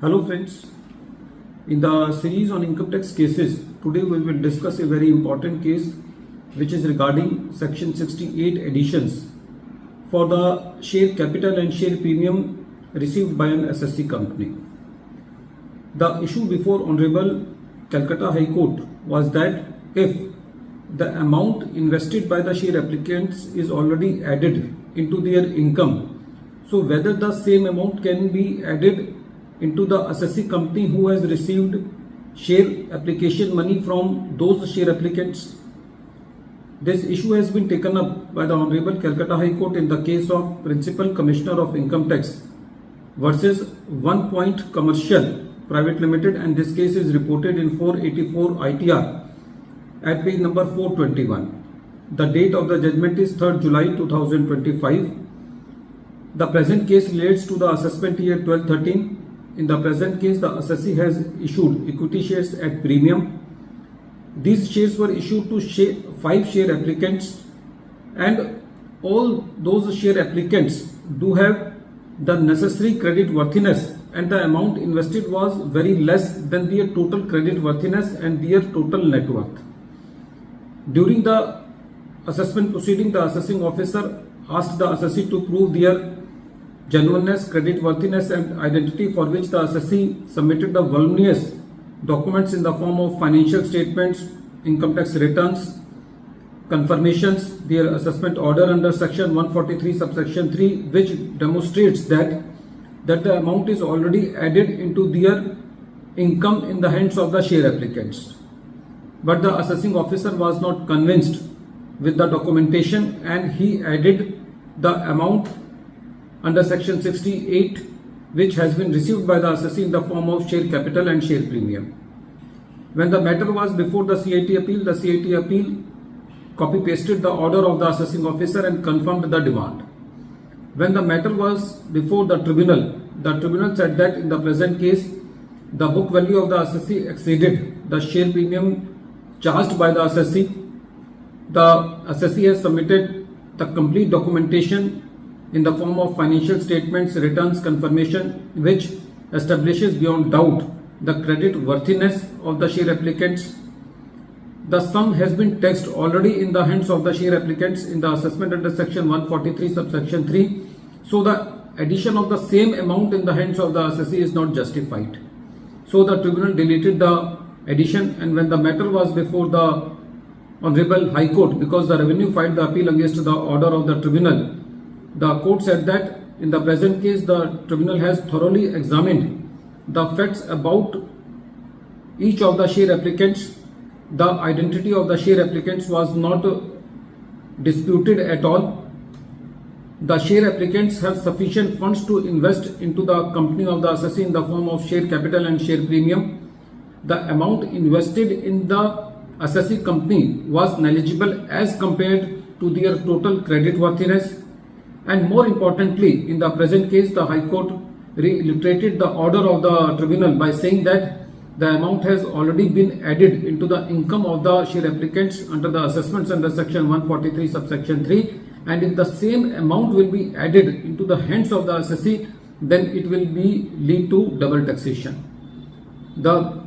Hello friends, in the series on income tax cases, today we will discuss a very important case which is regarding section 68 additions for the share capital and share premium received by an assessee company. The issue before Honorable Calcutta High Court was that if the amount invested by the share applicants is already added into their income, so whether the same amount can be added into the assessee company who has received share application money from those share applicants. This issue has been taken up by the Honorable Calcutta High Court in the case of Principal Commissioner of Income Tax versus One Point Commercial Private Limited, and this case is reported in 484 ITR at page number 421. The date of the judgment is 3rd July 2025. The present case relates to the assessment year 12-13. In the present case, the assessee has issued equity shares at premium. These shares were issued to 5 share applicants, and all those share applicants do have the necessary credit worthiness, and the amount invested was very less than their total credit worthiness and their total net worth. During the assessment proceeding, the assessing officer asked the assessee to prove their genuineness, credit worthiness and identity, for which the assessee submitted the voluminous documents in the form of financial statements, income tax returns, confirmations, their assessment order under section 143 subsection 3, which demonstrates that the amount is already added into their income in the hands of the share applicants. But the assessing officer was not convinced with the documentation, and he added the amount under section 68 which has been received by the assessee in the form of share capital and share premium. When the matter was before the CIT appeal, the CIT appeal copy pasted the order of the assessing officer and confirmed the demand. When the matter was before the tribunal said that in the present case the book value of the assessee exceeded the share premium charged by the assessee. The assessee has submitted the complete documentation in the form of financial statements, returns, confirmation, which establishes beyond doubt the credit worthiness of the share applicants. The sum has been taxed already in the hands of the share applicants in the assessment under section 143 subsection 3. So the addition of the same amount in the hands of the assessee is not justified. So the tribunal deleted the addition, and when the matter was before the Honorable High Court, because the revenue filed the appeal against the order of the tribunal, the court said that in the present case the tribunal has thoroughly examined the facts about each of the share applicants. The identity of the share applicants was not disputed at all. The share applicants have sufficient funds to invest into the company of the assessee in the form of share capital and share premium. The amount invested in the assessee company was negligible as compared to their total credit worthiness. And more importantly, in the present case, the High Court reiterated the order of the tribunal by saying that the amount has already been added into the income of the share applicants under the assessments under section 143 subsection 3, and if the same amount will be added into the hands of the assessee, then it will lead to double taxation. The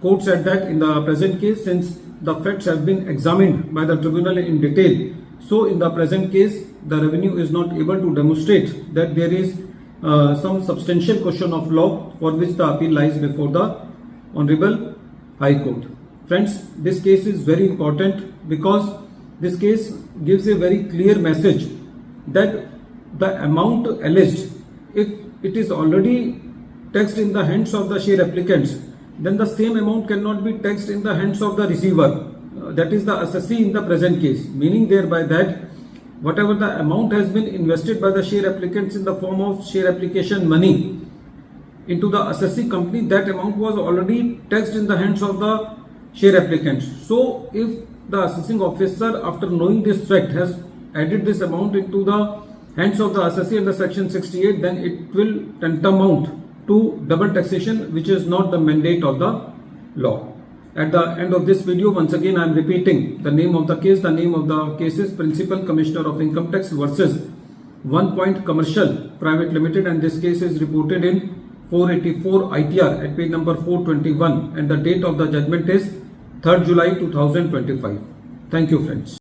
court said that in the present case, since the facts have been examined by the tribunal in detail, so in the present case the revenue is not able to demonstrate that there is some substantial question of law for which the appeal lies before the Honorable High Court. Friends, this case is very important because this case gives a very clear message that the amount alleged, if it is already taxed in the hands of the share applicants, then the same amount cannot be taxed in the hands of the receiver, that is the assessee in the present case, meaning thereby that whatever the amount has been invested by the share applicants in the form of share application money into the assessee company, that amount was already taxed in the hands of the share applicants. So if the assessing officer, after knowing this fact, has added this amount into the hands of the assessee under section 68, then it will tantamount to double taxation, which is not the mandate of the law. At the end of this video, once again I am repeating the name of the case. The name of the case is Principal Commissioner of Income Tax versus One Point Commercial Private Limited, and this case is reported in 484 ITR at page number 421, and the date of the judgment is 3rd July 2025. Thank you, friends.